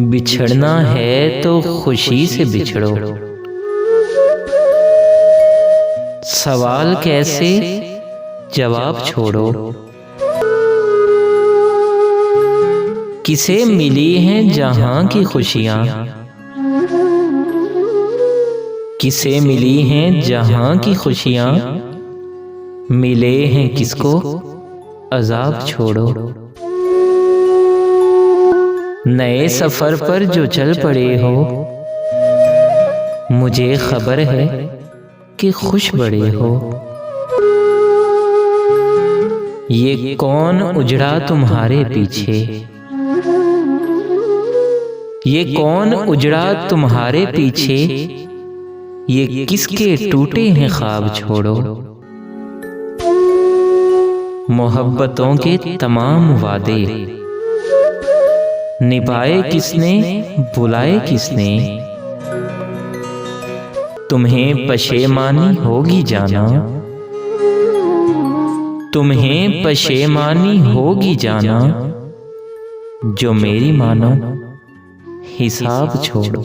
बिछड़ना है तो खुशी से बिछड़ो। सवाल कैसे, जवाब छोड़ो। किसे मिली हैं जहां की खुशियां, किसे मिली हैं जहां की खुशियां, मिले हैं किसको अजाब छोड़ो। नए सफर पर जो चल पड़े हो, मुझे खबर है कि खुश बड़े हो। ये कौन उजड़ा तुम्हारे पीछे, ये कौन उजड़ा तुम्हारे पीछे, ये किसके टूटे हैं ख्वाब छोड़ो। मोहब्बतों के तमाम वादे निभाए किसने, बुलाए किसने। तुम्हें पशेमानी होगी जाना, तुम्हें पशेमानी होगी जाना। जो मेरी मानो हिसाब छोड़ो।